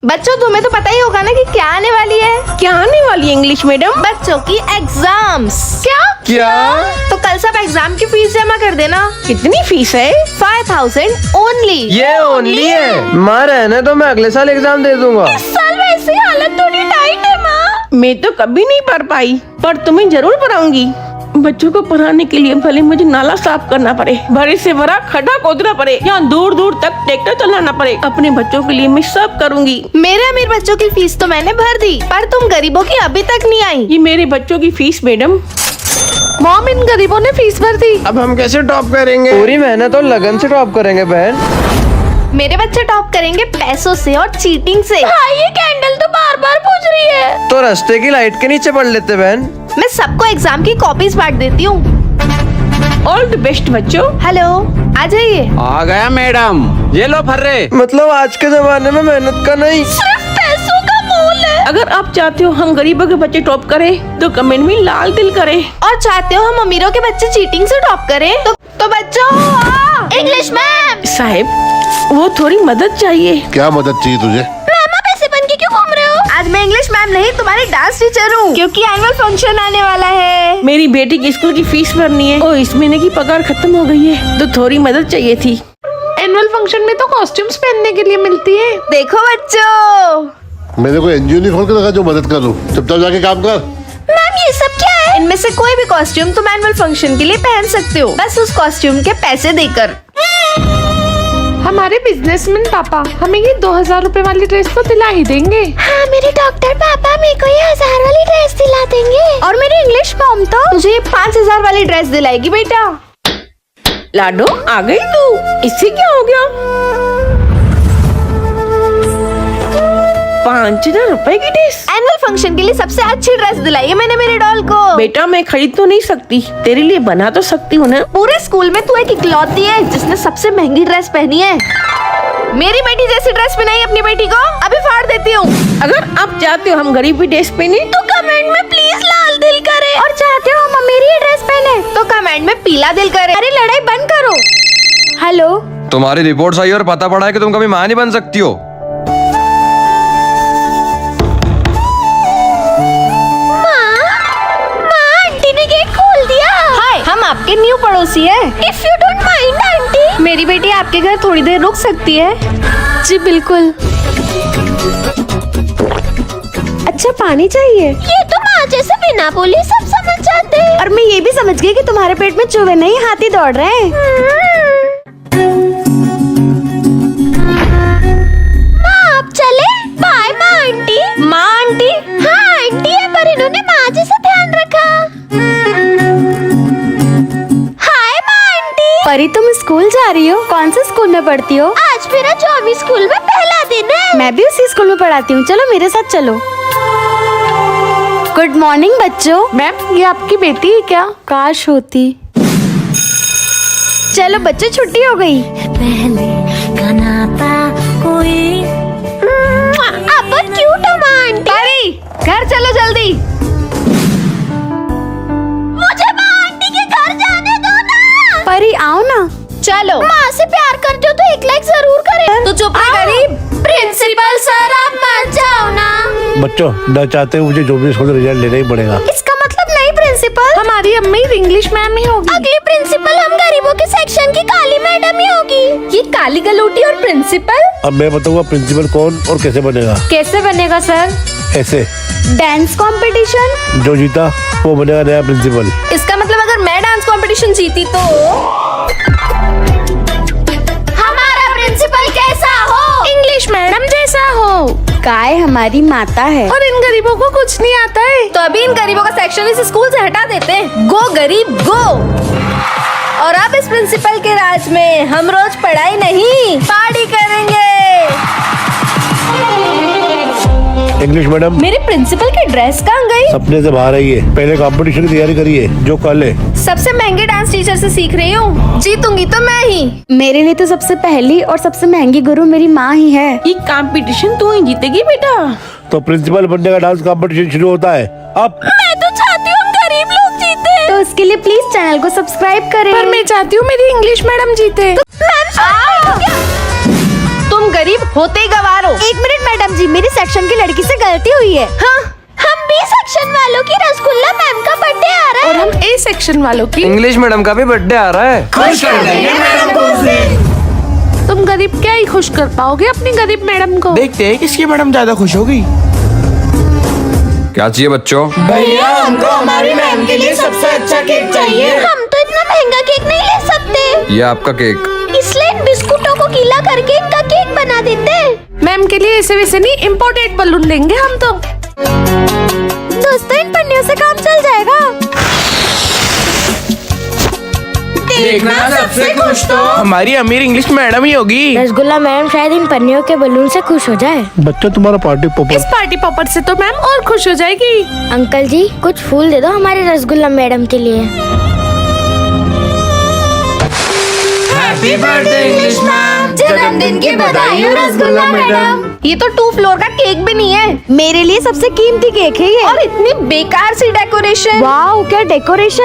बच्चों तुम्हें तो पता ही होगा ना कि क्या आने वाली है। क्या आने वाली है इंग्लिश मैडम? बच्चों की एग्जाम्स। क्या? तो कल सब एग्जाम की फीस जमा कर देना। कितनी फीस है? 5000 ओनली। ये ओनली है माँ, रहने तो मैं अगले साल एग्जाम दे दूंगा। इस साल वैसे हालत थोड़ी टाइट है माँ। मैं तो कभी नहीं पढ़ पाई, पर तुम्हें जरूर पढ़ाऊंगी। बच्चों को पढ़ाने के लिए भले मुझे नाला साफ करना पड़े, बड़े से बड़ा खड्डा खोदना पड़े, या दूर दूर तक ट्रैक्टर चलाना पड़े, अपने बच्चों के लिए मैं सब करूंगी। मेरे अमीर बच्चों की फीस तो मैंने भर दी, पर तुम गरीबों की अभी तक नहीं आई। ये मेरे बच्चों की फीस मैडम। मॉम, इन गरीबों ने फीस भर दी। अब हम कैसे टॉप करेंगे? पूरी मेहनत और लगन से टॉप करेंगे बहन। मेरे बच्चे टॉप करेंगे पैसों से और चीटिंग से। हाँ, ये कैंडल तो बार बार बुझ रही है। तो रास्ते की लाइट के नीचे पढ़ लेते बहन। मैं सबको एग्जाम की कॉपीज बांट देती हूँ। ऑल द बेस्ट बच्चों। हेलो, आ जाइए। आ गया मैडम, ये लो फर्रे। मतलब आज के जमाने में मेहनत का नहीं, सिर्फ पैसों का मोल है। अगर आप चाहते हो हम गरीबों के बच्चे टॉप करें, तो कमेंट में लाल दिल करें। और चाहते हो हम अमीरों के बच्चे चीटिंग से टॉप करें, तो बच्चों इंग्लिश मैम। साहिब, वो थोड़ी मदद चाहिए। क्या मदद चाहिए तुझे? पैसे बन के क्यों घूम रहे हो? आज मैं इंग्लिश मैम नहीं, तुम्हारी डांस टीचर हूँ, क्योंकि एनुअल फंक्शन आने वाला है। मेरी बेटी की स्कूल की फीस भरनी है और इस महीने की पगार खत्म हो गई है, तो थोड़ी मदद चाहिए थी। एनुअल फंक्शन में तो कॉस्ट्यूम्स पहनने के लिए मिलती है। देखो बच्चों, मैंने कोई एनजीओ नहीं खोल के रखा जो मदद करूं। चुपचाप जाके काम कर। मैम ये सब क्या है? इनमें से कोई भी कॉस्ट्यूम तुम एनुअल फंक्शन के लिए पहन सकते हो, बस उस कॉस्ट्यूम के पैसे देकर। हमारे बिजनेसमैन पापा हमें ये 2000 रुपए वाली ड्रेस तो दिला ही देंगे। हाँ, मेरे डॉक्टर पापा मेरे को ये 1000 वाली ड्रेस दिला देंगे, और मेरी इंग्लिश मॉम तो मुझे ये 5000 वाली ड्रेस दिलाएगी बेटा। लाडो, आ गई तू? इससे क्या हो गया? 5000 रुपए की ड्रेस? एनुअल फंक्शन के लिए सबसे अच्छी ड्रेस दिलाई है मैंने मेरे डॉल को। बेटा, मैं खरीद तो नहीं सकती, तेरे लिए बना तो सकती हूँ ना। पूरे स्कूल में तू एक इकलौती है जिसने सबसे महंगी ड्रेस पहनी है। मेरी बेटी जैसी ड्रेस पहनाई अपनी बेटी को, अभी फाड़ देती हूँ। अगर आप चाहते हो हम गरीब की ड्रेस पहने, तो कमेंट में प्लीज लाल दिल करे, और चाहते हो हम मेरी ड्रेस पहने, तो कमेंट में पीला दिल करे। अरे लड़ाई बंद करो। हेलो, तुम्हारी रिपोर्ट आई और पता पड़ा है कि तुम कभी माँ नहीं बन सकती हो। हम आपके न्यू पड़ोसी हैं। If you don't mind, aunty, मेरी बेटी आपके घर थोड़ी देर रुक सकती है? जी बिल्कुल। अच्छा, पानी चाहिए? ये तो माँ जैसे बिना बोले सब समझ जाते हैं। और मैं ये भी समझ गई कि तुम्हारे पेट में चूहे नहीं हाथी दौड़ रहे हैं। माँ आप चले? बाय माँ आंटी। माँ आंटी? हाँ आंटी है, पर इन्होंने माँ जैसा ध्यान रखा। परी, तुम स्कूल जा रही हो? कौन से स्कूल में पढ़ती हो? आज मेरा 24 स्कूल में पहला दिन है। मैं भी उसी स्कूल में पढ़ाती हूँ, चलो मेरे साथ चलो। गुड मॉर्निंग बच्चों। मैम, ये आपकी बेटी है क्या? काश होती। चलो बच्चों, छुट्टी हो गई। पहले का नाता कोई। अब क्यूट हो माँ आंटी। परी, घर चलो जल्दी। मुझे माँ आंटी के घर जाने दो ना। परी आओ ना। चलो। माँ से प्यार करते हो तो 1 लाइक जरूर करें। तो चुप रह गरीब। प्रिंसिपल सर आप मत जाओ ना। बच्चों, न चाहते मुझे जो भी स्कूल रिजल्ट लेना ही पड़ेगा। इसका मतलब नहीं प्रिंसिपल, हमारी अम्मी इंग्लिश मैम ही होगी। अगली प्रिंसिपल हम गरीबों के सेक्शन की काली मैडम ही होगी। ये काली गलोटी और प्रिंसिपल? अब मैं बताऊंगा प्रिंसिपल कौन और कैसे बनेगा। कैसे बनेगा सर? ऐसे, डांस कंपटीशन। जो जीता वो बनेगा नया प्रिंसिपल। इसका मतलब अगर मैं डांस कंपटीशन जीती तो हमारा प्रिंसिपल कैसा हो? इंग्लिश मैडम जैसा हो। काय हमारी माता है, और इन गरीबों को कुछ नहीं आता है। तो अभी इन गरीबों का सेक्शन इस स्कूल से हटा देते हैं। गो गरीब गो। और अब इस प्रिंसिपल के राज में हम रोज पढ़ाई नहीं, पार्टी करेंगे। इंग्लिश मैडम, मेरे प्रिंसिपल की ड्रेस कहाँ गई? सपने से बाहर आई है। पहले कंपटीशन की तैयारी करिए जो कल है। सबसे महंगे डांस टीचर से सीख रही हूँ, जीतूंगी तो मैं ही। मेरे लिए तो सबसे पहली और सबसे महंगी गुरु मेरी माँ ही है। ये कंपटीशन तू ही जीतेगी बेटा। तो प्रिंसिपल बनने का डांस कंपटीशन शुरू होता है अब। मैं तो चाहती हूँ गरीब लोग जीते। तो उसके लिए प्लीज चैनल को सब्सक्राइब करें। पर मैं चाहती हूँ मेरी इंग्लिश मैडम जीते। तुम तुम गरीब होते ही गवार हो। 1 मिनट मैडम जी, मेरी सेक्शन की लड़की से गलती हुई है। हाँ, हम बी सेक्शन वालों की रसगुल्ला मैम का बर्थडे आ रहा है। और हम ए सेक्शन वालों की। इंग्लिश मैडम का भी बर्थडे आ रहा है। खुश कर देंगे मैडम को उस दिन। तुम गरीब क्या ही खुश कर पाओगे अपनी गरीब मैडम को। देखते हैं किसकी मैडम ज्यादा खुश होगी। क्या चाहिए बच्चों? भैया हमको हमारी मैम के लिए सबसे अच्छा केक चाहिए। हम तो इतना महंगा केक नहीं ले सकते, ये आपका केक। इसलिए इन बिस्कुटों को गीला करके इनका केक बना देते हैं। मैम के लिए ऐसे वैसे नहीं, इम्पोर्टेड बलून देंगे हम तो। दोस्तों, इन पन्नियों से काम चल जाएगा। देखना सबसे खुश तो हमारी अमीर इंग्लिश मैडम ही होगी। रसगुल्ला मैडम शायद इन पन्नियों के बलून से खुश हो जाए। बच्चा तुम्हारा पार्टी इस पोपर पार्टी पॉपर से तो मैम और खुश हो जाएगी। अंकल जी, कुछ फूल दे दो हमारे रसगुल्ला मैडम के लिए। Happy birthday English ma'am. जन्मदिन की बधाई हो रसगुल्ला मैडम। ये तो 2 फ्लोर का केक भी नहीं है, मेरे लिए सबसे कीमती केक है ये। और इतनी बेकार सी डेकोरेशन। वाओ, क्या डेकोरेशन।